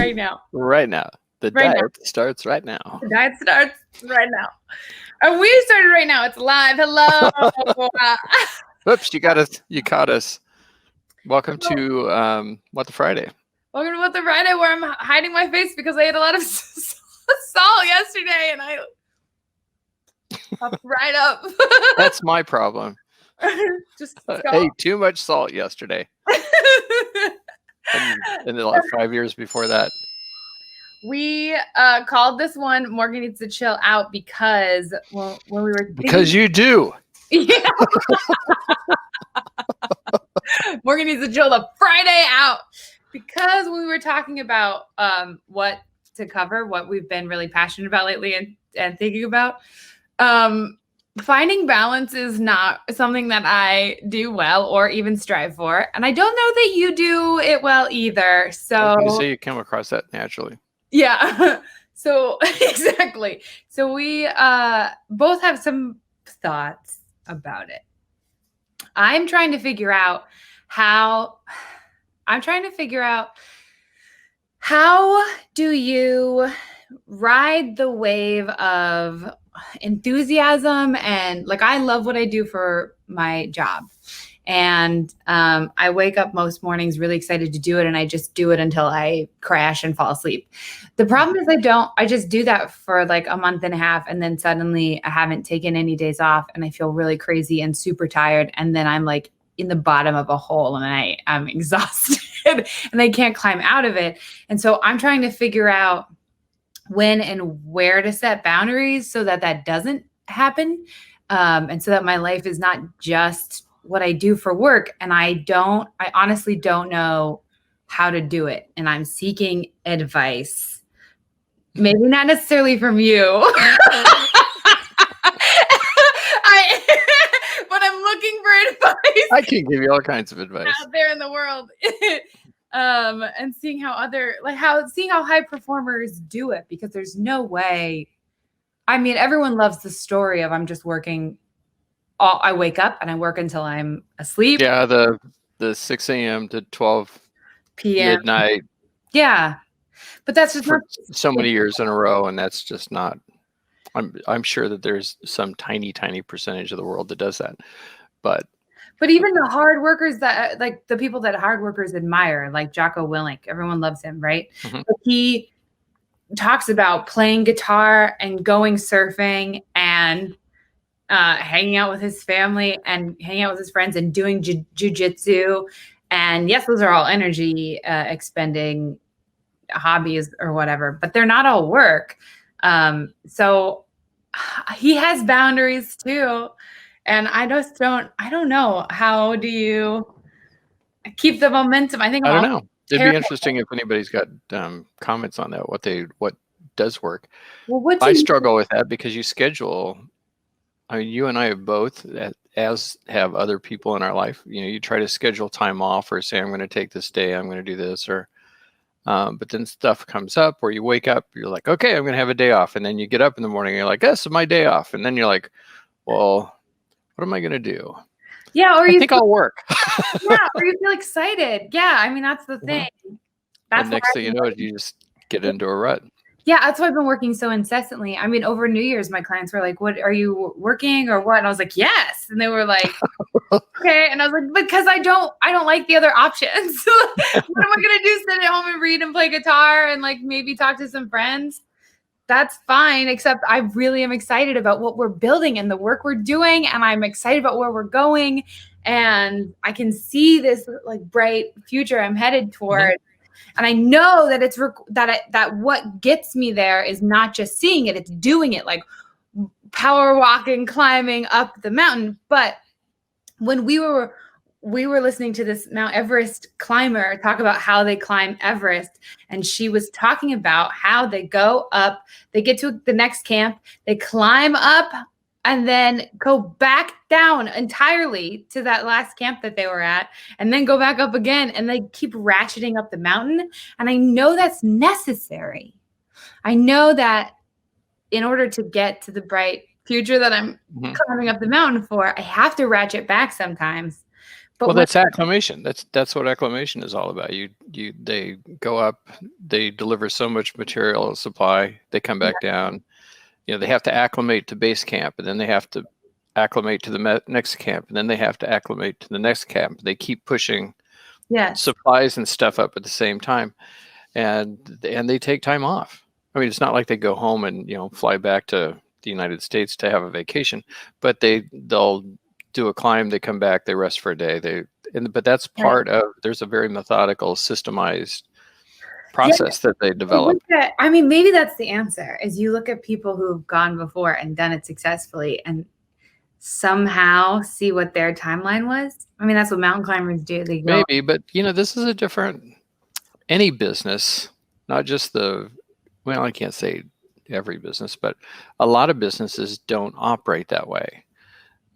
right now. Right now. The Right diet now. starts right now. The diet starts right now. And we started right now. It's live. Hello. Oops, you caught us. Welcome to What the Friday. Welcome to What the Friday, where I'm hiding my face because I ate a lot of salt yesterday and I popped right up. That's my problem. Just ate too much salt yesterday. and in the last 5 years before that. We called this one Morgan Needs to Chill Out because when we were Because you do. Yeah. Morgan needs to chill the Friday out because when we were talking about what to cover, what we've been really passionate about lately and thinking about, finding balance is not something that I do well or even strive for. And I don't know that you do it well either. So you say you come across that naturally. Yeah. So exactly. So we both have some thoughts about it. I'm trying to figure out how do you ride the wave of enthusiasm and like I love what I do for my job. And I wake up most mornings really excited to do it. And I just do it until I crash and fall asleep. The problem is I just do that for like a month and a half. And then suddenly I haven't taken any days off and I feel really crazy and super tired. And then I'm like in the bottom of a hole and I'm exhausted and I can't climb out of it. And so I'm trying to figure out when and where to set boundaries so that doesn't happen. And so that my life is not just what I do for work. And I honestly don't know how to do it. And I'm seeking advice. Maybe not necessarily from you. But I'm looking for advice. I can give you all kinds of advice out there in the world. And seeing how high performers do it, because there's no way. I mean, everyone loves the story of I'm just working. I wake up and I work until I'm asleep. Yeah, the 6 a.m. to 12 p.m. midnight. Yeah, but that's just for so many years in a row, and that's just not. I'm sure that there's some tiny percentage of the world that does that, but even the hard workers that like the people that hard workers admire, like Jocko Willink, everyone loves him, right? Mm-hmm. But he talks about playing guitar and going surfing and hanging out with his family and hanging out with his friends and doing jujitsu. And yes, those are all energy expending hobbies or whatever, but they're not all work. So he has boundaries too. And I don't know. How do you keep the momentum? I don't know. It'd be interesting if anybody's got comments on that, what does work. Well, I struggle with that because you schedule. I mean, you and I have both, as have other people in our life. You know, you try to schedule time off or say, I'm going to take this day, I'm going to do this, or, but then stuff comes up where you wake up, you're like, okay, I'm going to have a day off. And then you get up in the morning, and you're like, this is my day off. And then you're like, well, what am I going to do? Yeah. Or I think I'll work. Yeah. Or you feel excited. Yeah. I mean, that's the thing. That's and next thing you know, you just get into a rut. Yeah, that's why I've been working so incessantly. I mean, over New Year's, my clients were like, what, are you working or what? And I was like, yes. And they were like, okay. And I was like, because I don't like the other options. What am I going to do? Sit at home and read and play guitar and like maybe talk to some friends? That's fine. Except I really am excited about what we're building and the work we're doing. And I'm excited about where we're going. And I can see this like bright future I'm headed toward. Mm-hmm. And I know that it's that what gets me there is not just seeing it, it's doing it, like power walking, climbing up the mountain. But when we were listening to this Mount Everest climber talk about how they climb Everest, and she was talking about how they go up, they get to the next camp, they climb up, and then go back down entirely to that last camp that they were at, and then go back up again, and they keep ratcheting up the mountain. And I know that's necessary. I know that in order to get to the bright future that I'm climbing up the mountain for, I have to ratchet back sometimes. But Well, what? that's acclimation. That's what acclimation is all about. They go up, they deliver so much material supply, they come back down. They have to acclimate to base camp, and then they have to acclimate to the next camp, and then they have to acclimate to the next camp. They keep pushing Yes. supplies and stuff up at the same time, and they take time off. I mean, it's not like they go home and fly back to the United States to have a vacation, but they'll do a climb, they come back, they rest for a day. But that's Right. part of. There's a very methodical, systemized Yeah. process that they develop. I mean, maybe that's the answer. Is you look at people who've gone before and done it successfully, and somehow see what their timeline was. I mean, that's what mountain climbers do. They go. Maybe, but this is a different. Any business, not just I can't say every business, but a lot of businesses don't operate that way.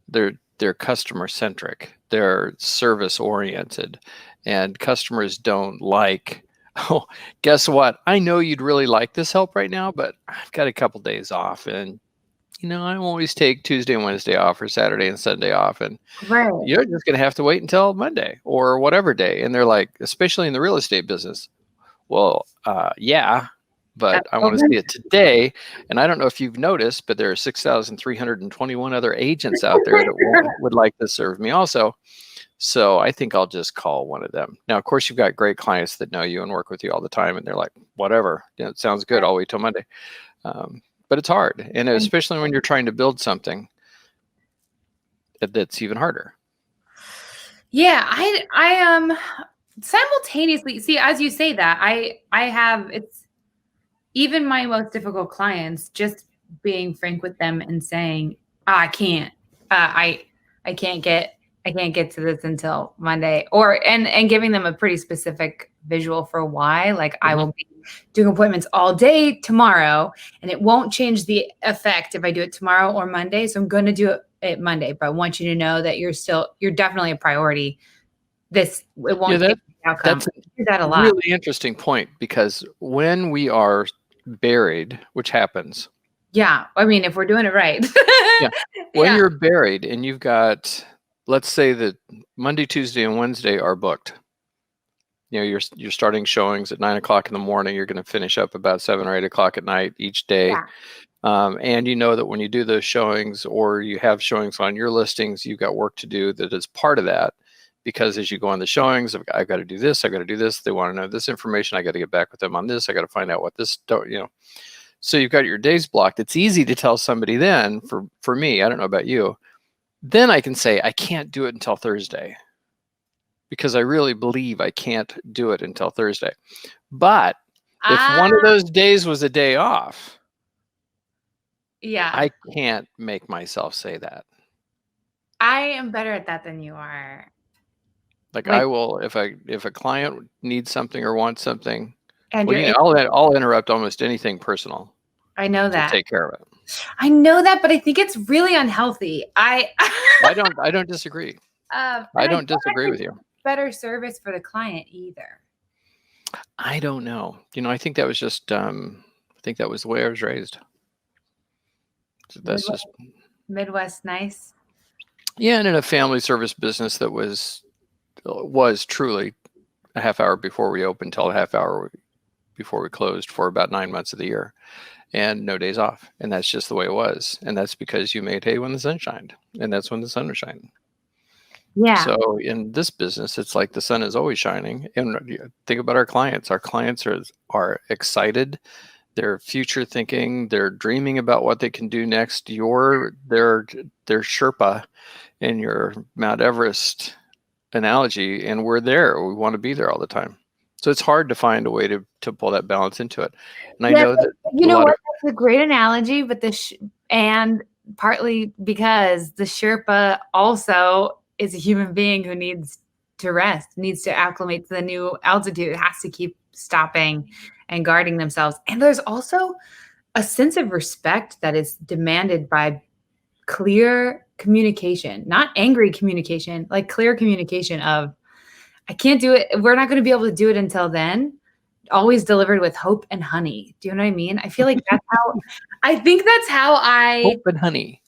They're customer centric, they're service oriented, and customers don't like, oh, guess what? I know you'd really like this help right now, but I've got a couple days off, and I always take Tuesday and Wednesday off, or Saturday and Sunday off, and Right. you're just going to have to wait until Monday or whatever day. And they're like, especially in the real estate business, well, yeah, but I want to see it today. And I don't know if you've noticed, but there are 6,321 other agents out there that would like to serve me also. So I think I'll just call one of them. Now, of course, you've got great clients that know you and work with you all the time, and they're like, whatever, it sounds good. I'll wait till Monday. But it's hard. And especially when you're trying to build something that's even harder. Yeah, I simultaneously see, as you say that, I have, it's even my most difficult clients, just being frank with them and saying, I can't get to this until Monday, and giving them a pretty specific visual for why. Like, I will be doing appointments all day tomorrow, and it won't change the effect if I do it tomorrow or Monday. So I'm going to do it Monday, but I want you to know that you're definitely a priority. It won't change the outcome. That's I do that a lot. Really interesting point, because when we are buried, which happens. Yeah. I mean, if we're doing it right. When you're buried and you've got, let's say that Monday, Tuesday, and Wednesday are booked. You're starting showings at 9 o'clock in the morning. You're going to finish up about 7 or 8 o'clock at night each day. Yeah. And you know that when you do those showings, or you have showings on your listings, you've got work to do that is part of that. Because as you go on the showings, I've got to do this, I've got to do this. They want to know this information. I got to get back with them on this. I got to find out what this, So you've got your days blocked. It's easy to tell somebody then, for me, I don't know about you, then I can say, I can't do it until Thursday, because I really believe I can't do it until Thursday. But if one of those days was a day off, I can't make myself say that. I am better at that than you are. Like, I will, if a client needs something or wants something, and I'll interrupt almost anything personal. I know that. To take care of it. I know that, but I think it's really unhealthy. I don't disagree. I don't disagree with you. Better service for the client either. I don't know. I think that was just I think that was the way I was raised. So that's just Midwest nice. Yeah, and in a family service business that was truly a half hour before we opened till a half hour before we closed for about 9 months of the year, and no days off. And that's just the way it was. And that's because you made hay when the sun shined, and that's when the sun was shining. Yeah. So in this business, it's like the sun is always shining. And think about our clients. Our clients are excited. They're future thinking. They're dreaming about what they can do next. They're Sherpa in your Mount Everest analogy, and we're there. We want to be there all the time. So it's hard to find a way to pull that balance into it. And I know that that's a great analogy, but and partly because the Sherpa also is a human being who needs to rest, needs to acclimate to the new altitude, has to keep stopping and guarding themselves. And there's also a sense of respect that is demanded by clear communication, not angry communication, like clear communication of, I can't do it. We're not going to be able to do it until then. Always delivered with hope and honey. Do you know what I mean? I feel like I think that's how hope and honey.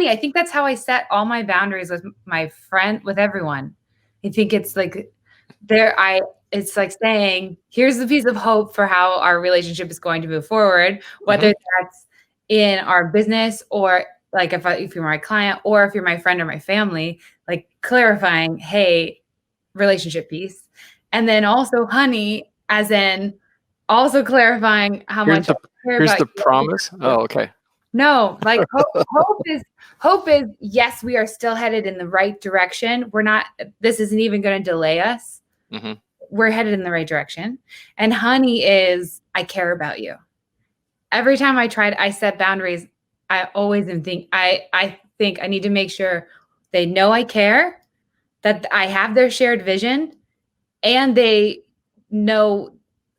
I think that's how I set all my boundaries with my friend, with everyone. I think it's like it's like saying, here's the piece of hope for how our relationship is going to move forward, whether that's in our business or like if you're my client or if you're my friend or my family, like clarifying, hey, relationship piece. And then also honey, as in also clarifying how Here's much I the care here's about the you. promise. Oh, okay. No, like hope is yes, we are still headed in the right direction. This isn't even going to delay us. Mm-hmm. We're headed in the right direction. And honey is I care about you. Every time I set boundaries, I always think I think I need to make sure they know I care, that I have their shared vision, and they know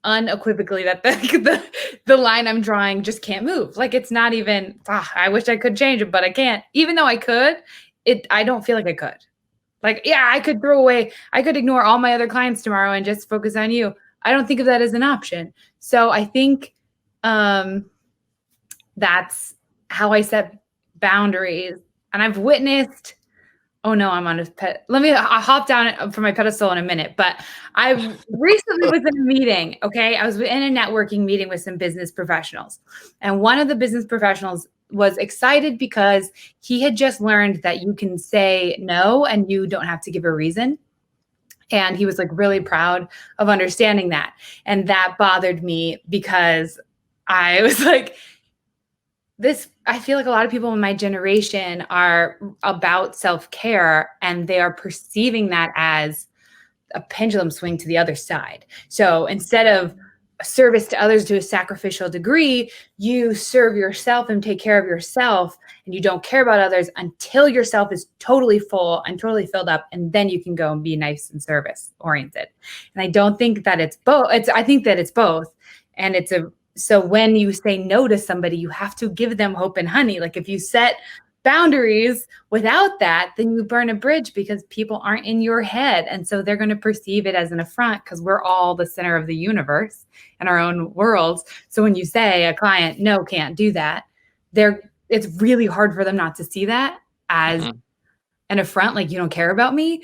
unequivocally that the line I'm drawing just can't move. Like it's not even, I wish I could change it, but I can't. Even though I could, I don't feel like I could. Like, yeah, I could ignore all my other clients tomorrow and just focus on you. I don't think of that as an option. So I think that's how I set boundaries. And I've witnessed, oh no, I'm on his pet. I'll hop down from my pedestal in a minute. But I recently was in a meeting. Okay. I was in a networking meeting with some business professionals. And one of the business professionals was excited because he had just learned that you can say no and you don't have to give a reason. And he was like really proud of understanding that. And that bothered me because I was like, I feel like a lot of people in my generation are about self-care and they are perceiving that as a pendulum swing to the other side. So instead of service to others to a sacrificial degree, you serve yourself and take care of yourself, and you don't care about others until yourself is totally full and totally filled up, and then you can go and be nice and service oriented. And I don't think that it's both. I think that it's both. And so when you say no to somebody, you have to give them hope and honey. Like if you set boundaries without that, then you burn a bridge because people aren't in your head. And so they're going to perceive it as an affront because we're all the center of the universe in our own worlds. So when you say a client, no, can't do that, it's really hard for them not to see that as an affront, like you don't care about me.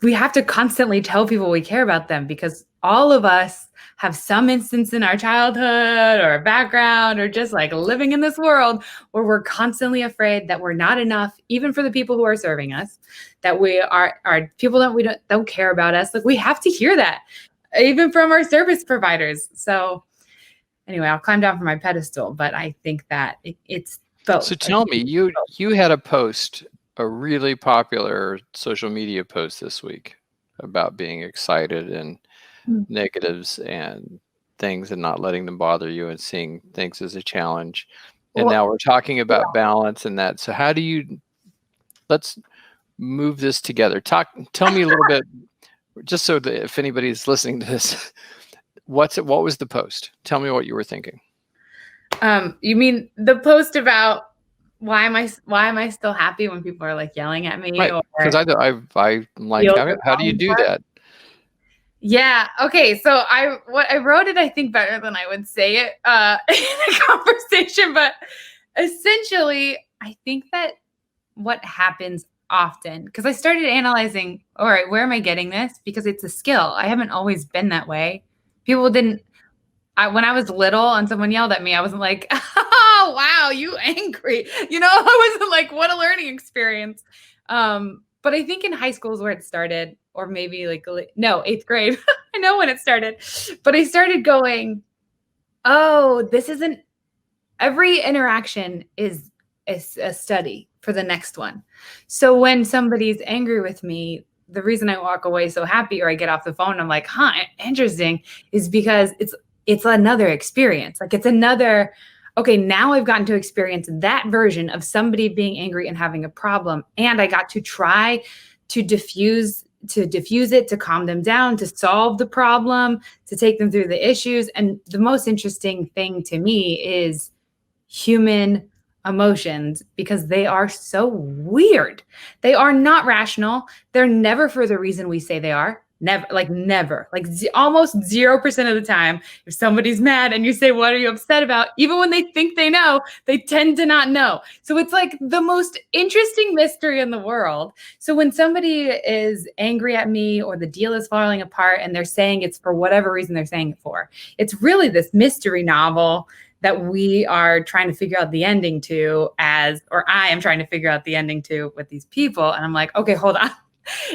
We have to constantly tell people we care about them because all of us have some instance in our childhood or a background or just like living in this world where we're constantly afraid that we're not enough, even for the people who are serving us, that we are people that we don't care about us. Like we have to hear that even from our service providers. So anyway, I'll climb down from my pedestal, but I think that it's both. So tell me, you had a post, a really popular social media post this week about being excited and negatives and things and not letting them bother you and seeing things as a challenge. And now we're talking about balance and that. So let's move this together. Tell me a little bit, just so that if anybody's listening to this, what was the post? Tell me what you were thinking. You mean the post about why am I still happy when people are like yelling at me? Right. Because I like, how do you do that? Yeah. Okay. So I wrote it, I think, better than I would say it in a conversation. But essentially, I think that what happens often, because I started analyzing, all right, where am I getting this? Because it's a skill. I haven't always been that way. People didn't. When I was little and someone yelled at me, I wasn't like, oh, wow, you angry. I wasn't like, what a learning experience. But I think in high school is where it started, or maybe eighth grade. I know when it started. But I started going, oh, every interaction is a study for the next one. So when somebody's angry with me, the reason I walk away so happy or I get off the phone, I'm like, interesting, is because it's another experience. Like it's another, okay, now I've gotten to experience that version of somebody being angry and having a problem. And I got to try to diffuse it, to calm them down, to solve the problem, to take them through the issues. And the most interesting thing to me is human emotions, because they are so weird. They are not rational. They're never for the reason we say they are. Never, like almost 0% of the time, if somebody's mad and you say, what are you upset about? Even when they think they know, they tend to not know. So it's like the most interesting mystery in the world. So when somebody is angry at me or the deal is falling apart and they're saying it's for whatever reason they're saying it for, it's really this mystery novel that we are trying to figure out the ending to or I am trying to figure out the ending to with these people. And I'm like, okay, hold on.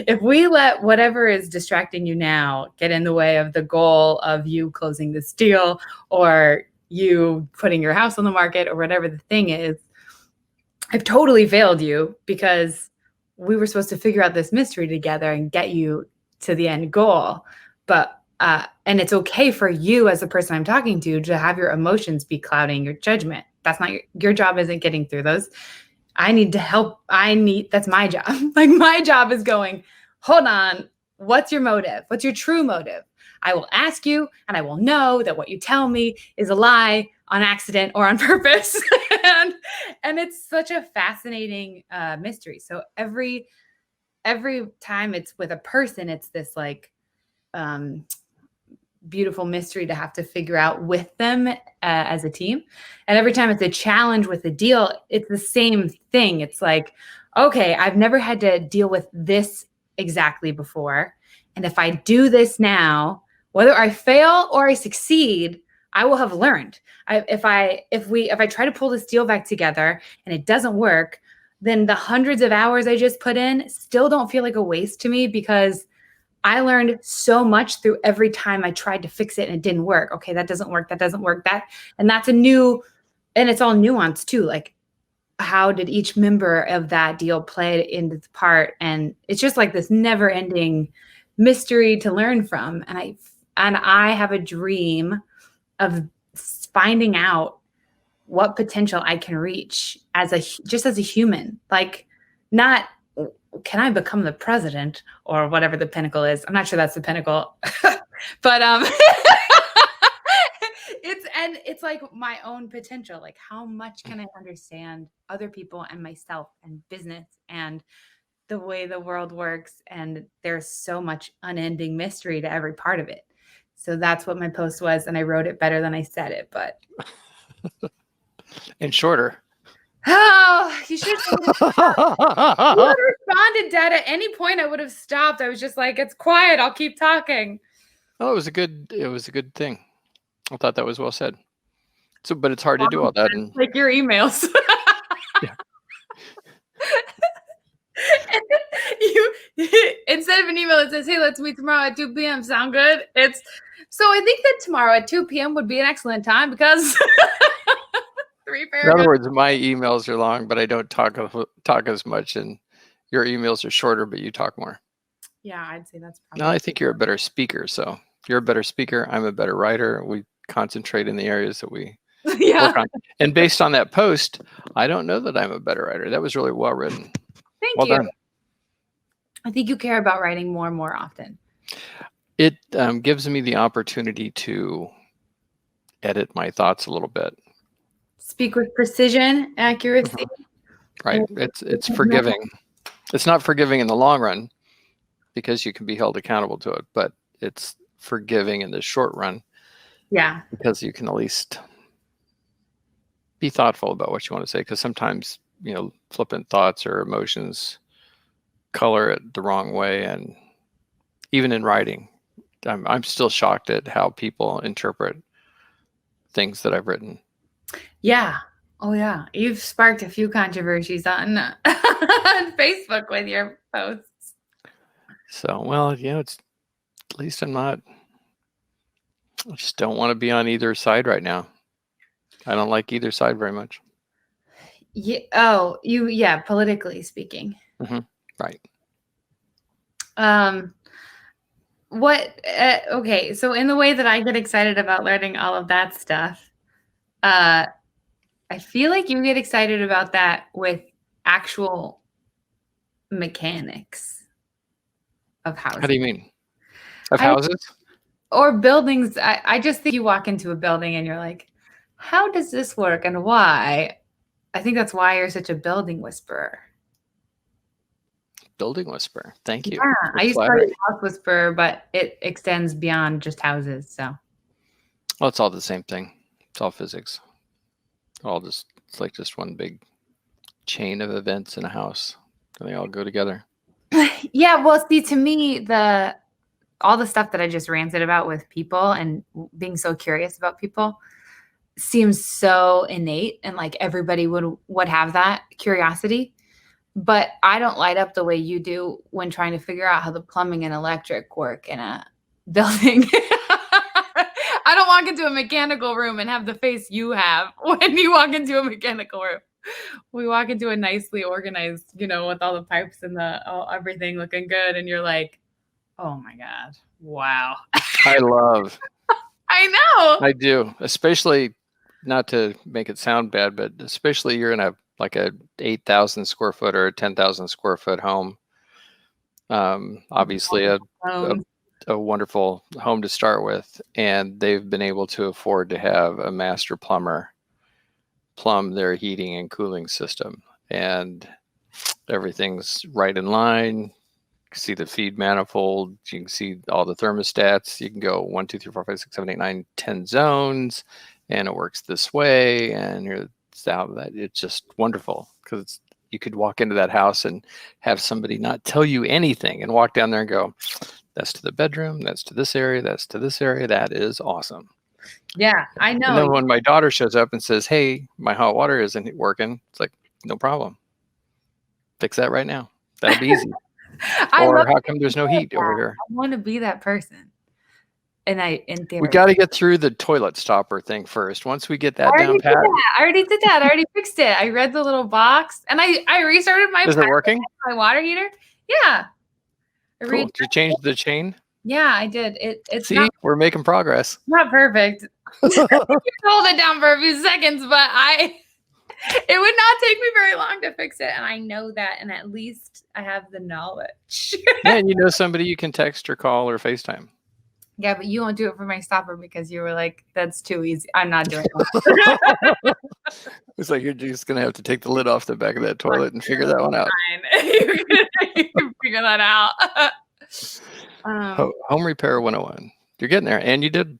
If we let whatever is distracting you now get in the way of the goal of you closing this deal or you putting your house on the market or whatever the thing is, I've totally failed you because we were supposed to figure out this mystery together and get you to the end goal. But, and it's okay for you as the person I'm talking to have your emotions be clouding your judgment. That's not your job isn't getting through those. I need to help. That's my job. Like my job is going, hold on. What's your motive? What's your true motive? I will ask you and I will know that what you tell me is a lie on accident or on purpose. and it's such a fascinating mystery. So every time it's with a person, it's this like beautiful mystery to have to figure out with them as a team. And every time it's a challenge with a deal, it's the same thing. It's like, okay, I've never had to deal with this exactly before. And if I do this now, whether I fail or I succeed, I will have learned. If I try to pull this deal back together and it doesn't work, then the hundreds of hours I just put in still don't feel like a waste to me because I learned so much through every time I tried to fix it and it didn't work. Okay, that doesn't work. And that's and it's all nuanced too. Like how did each member of that deal play into the part? And it's just like this never ending mystery to learn from. And I have a dream of finding out what potential I can reach just as a human, like not, can I become the president or whatever the pinnacle is? I'm not sure that's the pinnacle, but it's like my own potential. Like how much can I understand other people and myself and business and the way the world works? And there's so much unending mystery to every part of it. So that's what my post was. And I wrote it better than I said it, but. And shorter. Oh, you should have responded, Dad. At any point, I would have stopped. I was just like, "It's quiet. I'll keep talking." Oh, it was a good thing. I thought that was well said. So, but it's hard to do all that. And like your emails. Yeah. You instead of an email that says, "Hey, let's meet tomorrow at 2 p.m." Sound good? So I think that tomorrow at 2 p.m. would be an excellent time because. In other words, my emails are long, but I don't talk as much, and your emails are shorter, but you talk more. Yeah, I'd say that's probably. No, I think you're a better speaker. So you're a better speaker. I'm a better writer. We concentrate in the areas that we work on. And based on that post, I don't know that I'm a better writer. That was really well written. Thank you. Done. I think you care about writing more and more often. It gives me the opportunity to edit my thoughts a little bit. Speak with precision, accuracy. Right. It's forgiving. It's not forgiving in the long run because you can be held accountable to it, but it's forgiving in the short run. Yeah. Because you can at least be thoughtful about what you want to say. Because sometimes, flippant thoughts or emotions color it the wrong way. And even in writing, I'm still shocked at how people interpret things that I've written. Yeah. Oh, yeah. You've sparked a few controversies on Facebook with your posts. So, well, it's at least I just don't want to be on either side right now. I don't like either side very much. Yeah. Oh, yeah. Politically speaking. Mm-hmm. Right. Okay. So in the way that I get excited about learning all of that stuff, I feel like you get excited about that with actual mechanics of houses. How do you mean? Of houses? Or buildings. I just think you walk into a building and you're like, how does this work and why? I think that's why you're such a building whisperer. building whisperer. Thank you. Yeah, That's I used to call flattering. it house whisperer, but it extends beyond just houses. So Well, it's all the same thing. It's all physics. It's like just one big chain of events in a house, and they all go together. yeah, well, see, to me, all the stuff that I just ranted about with people and being so curious about people seems so innate, and like everybody would have that curiosity. But I don't light up the way you do when trying to figure out how the plumbing and electric work in a building. I don't walk into a mechanical room and have the face you have when you walk into a mechanical room. We walk into a nicely organized, with all the pipes and everything looking good. And you're like, oh my God, wow. I love. I know. I do, especially, not to make it sound bad, but especially you're in a 8,000 square foot or a 10,000 square foot home. Obviously a wonderful home to start with, and they've been able to afford to have a master plumber plumb their heating and cooling system, and everything's right in line. You can see the feed manifold, you can see all the thermostats, you can go 1, 2, 3, 4, 5, 6, 7, 8, 9, 10 zones, and it works this way, and it's out that it's just wonderful, because you could walk into that house and have somebody not tell you anything and walk down there and go, that's to the bedroom, that's to this area, that's to this area. That is awesome. Yeah, I know. And then when my daughter shows up and says, hey, my hot water isn't working, it's like, no problem. Fix that right now. That'll be easy. Or how come there's no heat over here? I want to be that person. And in theory, we got to get through the toilet stopper thing first. Once we get that down pat. I already did that. I already fixed it. I read the little box, and I restarted my. Is it working? My water heater. Yeah. Cool. Did you change the chain? Yeah, I did. It's See, we're making progress. Not perfect. You hold it down for a few seconds, but it would not take me very long to fix it, and I know that, and at least I have the knowledge. Yeah, and somebody you can text or call or FaceTime. Yeah, but you won't do it for my stopper because you were like, that's too easy. I'm not doing it. It's like you're just going to have to take the lid off the back of that toilet and figure that one out. You can figure that out. Home repair 101. You're getting there. And you did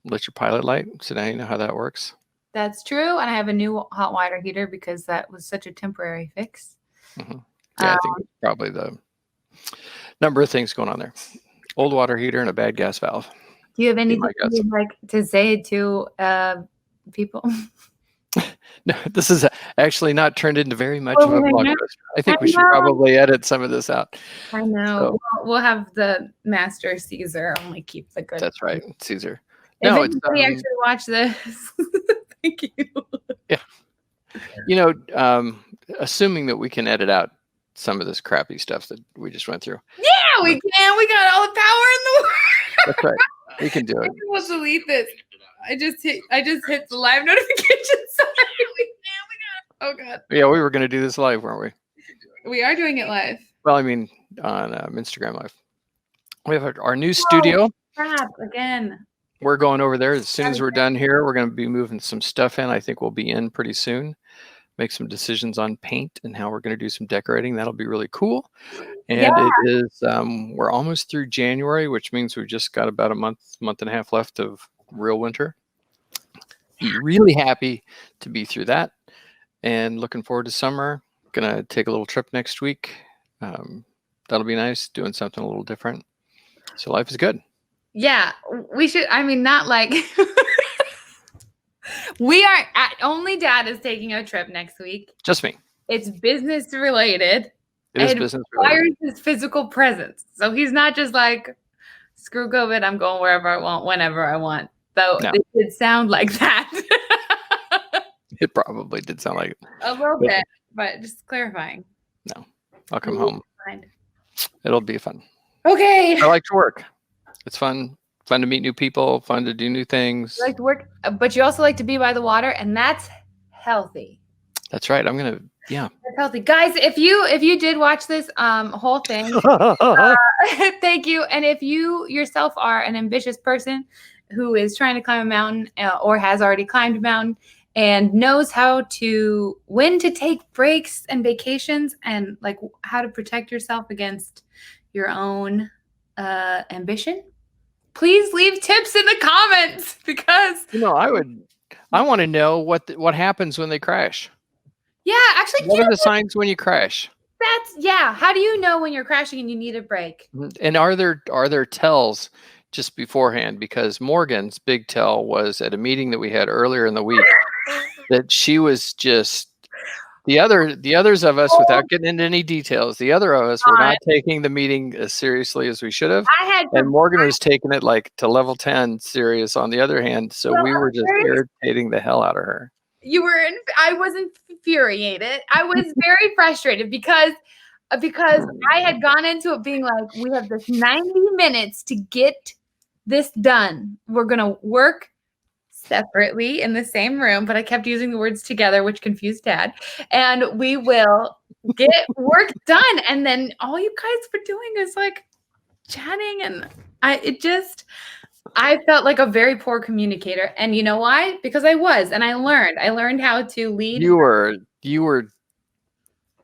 let your pilot light, so now you know how that works. That's true. And I have a new hot water heater because that was such a temporary fix. Mm-hmm. Yeah, I think it's probably the number of things going on there. Old water heater and a bad gas valve. Do you have anything you'd like to say to people? No, this is actually not turned into very much of a blog post. I think we should probably edit some of this out. I know. So, we'll have the master Caesar only keep the good. That's right, Caesar. If anybody actually watch this, thank you. Yeah. Assuming that we can edit out some of this crappy stuff that we just went through. Yeah, we can. We got all the power in the world. That's right. We can do it. We'll delete this. I just hit the live notification. Sorry. Oh God. Yeah, we were going to do this live, weren't we? We are doing it live. Well, I mean, on Instagram Live. We have our new studio. Crap, again. We're going over there as soon as we're done here. We're going to be moving some stuff in. I think we'll be in pretty soon. Make some decisions on paint and how we're going to do some decorating. That'll be really cool. And it is, we're almost through January, which means we've just got about a month and a half left of real winter. Really happy to be through that and looking forward to summer. Going to take a little trip next week. That'll be nice, doing something a little different. So life is good. Yeah, we should, not like... We are only Dad is taking a trip next week. Just me. It's business related. It is business related. It requires his physical presence. So he's not just like, screw COVID, I'm going wherever I want, whenever I want. So it did sound like that. It probably did sound like it. A little bit, but just clarifying. No, I'll come home. Fine. It'll be fun. Okay. I like to work. It's fun. Fun to meet new people, fun to do new things. You like to work, but you also like to be by the water, and that's healthy. That's right. That's healthy. Guys, if you did watch this whole thing, thank you. And if you yourself are an ambitious person who is trying to climb a mountain or has already climbed a mountain and knows when to take breaks and vacations and like how to protect yourself against your own ambition, please leave tips in the comments because I want to know what happens when they crash. Yeah, actually, what are the signs when you crash? How do you know when you're crashing and you need a break? And are there tells just beforehand? Because Morgan's big tell was at a meeting that we had earlier in the week that she was just the others of us, without getting into any details, the other of us were not taking the meeting as seriously as we should have. And Morgan was taking it like to level 10 serious on the other hand. So we were just irritating the hell out of her. I was infuriated. I was very frustrated because I had gone into it being like, we have this 90 minutes to get this done. We're going to work separately in the same room, but I kept using the words together, which confused Dad. And we will get work done. And then all you guys were doing is like chatting, and I felt like a very poor communicator. And you know why? Because I learned how to lead. You were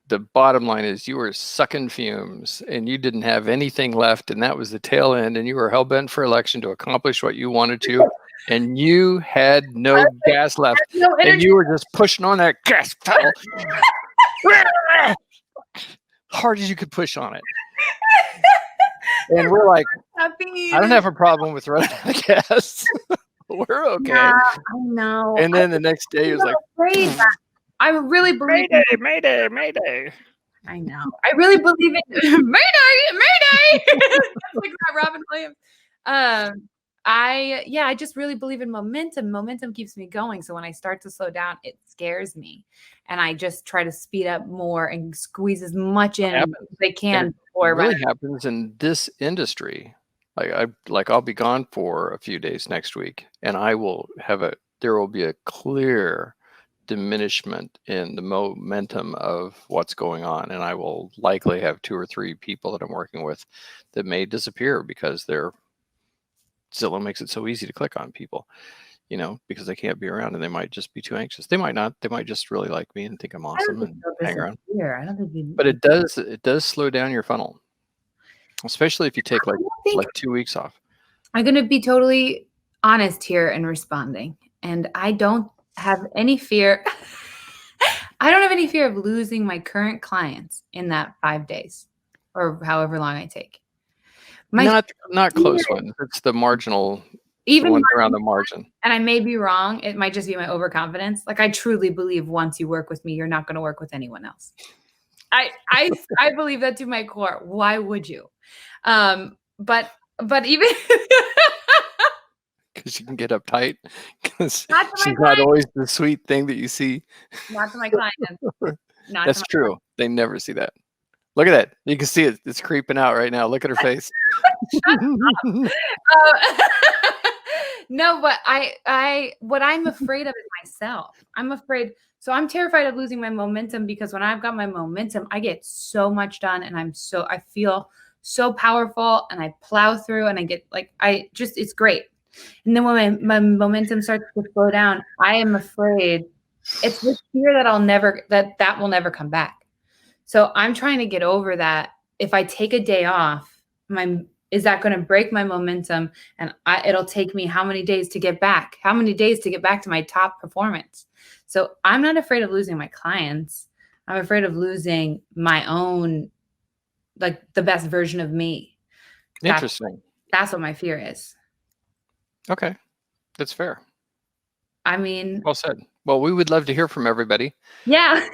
the bottom line is you were sucking fumes and you didn't have anything left, and that was the tail end, and you were hell-bent for election to accomplish what you wanted to, and you had no gas left, and you were just pushing on that gas pedal hard as you could push on it. And we're like, I don't have a problem with running out of gas. We're okay. Yeah, I know. And then the next day it was like, I really believe Mayday. I know. I really believe in Mayday. Like that Robin Williams. I just really believe in momentum. Momentum keeps me going. So when I start to slow down, it scares me. And I just try to speed up more and squeeze as much in as I can. It really happens in this industry. I'll be gone for a few days next week, and there will be a clear diminishment in the momentum of what's going on, and I will likely have 2 or 3 people that I'm working with that may disappear because Zillow makes it so easy to click on people, because they can't be around, and they might just be too anxious. They might not. They might just really like me and think I'm awesome and hang around. I don't think but it does slow down your funnel, especially if you take like 2 weeks off. I'm going to be totally honest here in responding, and I don't have any fear. I don't have any fear of losing my current clients in that 5 days or however long I take. Not close ones. It's the marginal, even ones around the margin. And I may be wrong. It might just be my overconfidence. Like, I truly believe once you work with me, you're not going to work with anyone else. I believe that to my core. Why would you? But even because you can get uptight. Because she's not always the sweet thing that you see. Not to my clients. That's true. They never see that. Look at that. You can see it. It's creeping out right now. Look at her face. No, but what I'm afraid of is myself. I'm afraid. So I'm terrified of losing my momentum, because when I've got my momentum, I get so much done, and I feel so powerful, and I plow through, and I get it's great. And then when my momentum starts to slow down, I am afraid. It's this fear that that will never come back. So I'm trying to get over that. If I take a day off, is that going to break my momentum? And it'll take me how many days to get back? How many days to get back to my top performance? So I'm not afraid of losing my clients. I'm afraid of losing my own, like, the best version of me. Interesting. That's what my fear is. Okay. That's fair. I mean, well said. Well, we would love to hear from everybody. Yeah.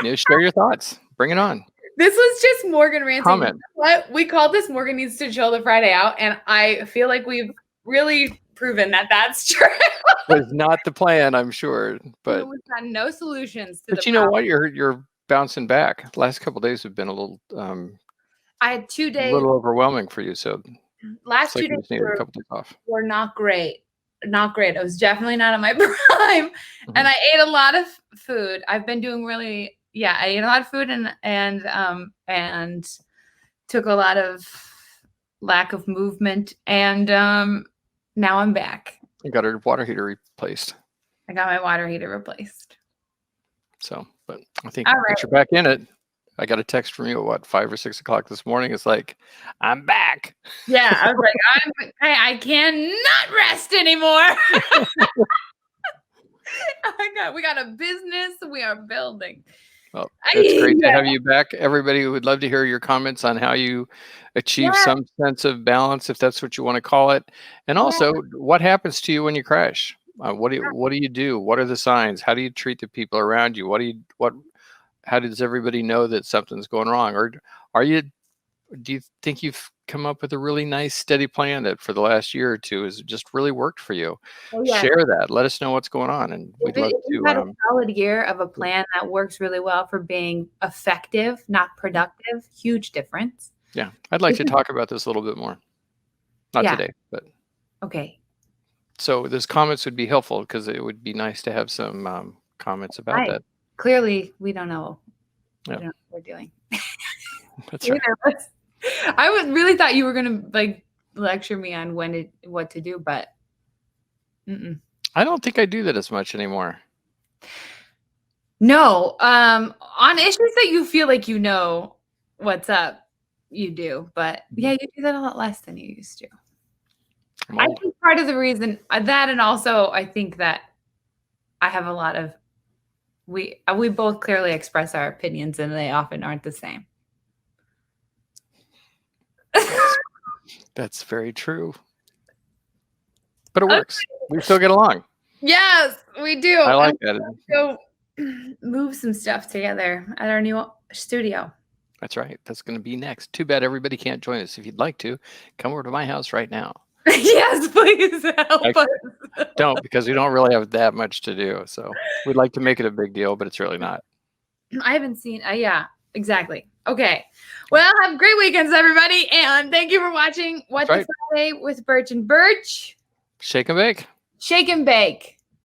Share your thoughts. Bring it on. This was just Morgan ranting. Comment. What we called this Morgan Needs to Chill the Friday Out, and I feel like we've really proven that that's true. Was not the plan, I'm sure, but we've got no solutions to but you know what? You're bouncing back. The last couple of days have been a little I had 2 days, a little overwhelming for you, so last 2 days needed a couple days off. Were not great. Not great. I was definitely not at my prime. And I ate a lot of food. I've been doing I ate a lot of food and took a lot of lack of movement, and now I'm back. You got her water heater replaced. I got my water heater replaced. So, but I think All once right. you're back in it, I got a text from you at 5 or 6 o'clock this morning. It's like, I'm back. Yeah, I was like, I cannot rest anymore. Oh my God, we got a business we are building. Well, it's great to Yeah. have you back. Everybody would love to hear your comments on how you achieve Yeah. some sense of balance, if that's what you want to call it. And also, what happens to you when you crash? What do you do? What are the signs? How do you treat the people around you? How does everybody know that something's going wrong? Or do you think you've come up with a really nice steady plan that for the last year or two has just really worked for you? Oh, yes. Share that. Let us know what's going on, and we'd love If you've had a to. solid year of a plan that works really well for being effective, not productive, huge difference. Yeah, I'd like to talk about this a little bit more. Not today, but okay. so those comments would be helpful because it would be nice to have some comments about that. Clearly, we don't know. Yeah. We don't know what we're doing. That's right. I really thought you were gonna like lecture me on what to do, but I don't think I do that as much anymore. No, on issues that you feel like you know what's up, you do, but yeah, you do that a lot less than you used to. I think part of the reason that, and also I think that I have a lot of we both clearly express our opinions, and they often aren't the same. That's very true. But it works. We still get along. Yes, we do. I like that. Go move some stuff together at our new studio. That's right. That's going to be next. Too bad everybody can't join us. If you'd like to, come over to my house right now. Yes, please help us. Don't, because we don't really have that much to do. So we'd like to make it a big deal, but it's really not. I haven't seen, yeah, exactly. Okay. Well, have great weekends, everybody. And thank you for watching What's Friday with Burch and Burch. Shake and bake. Shake and bake.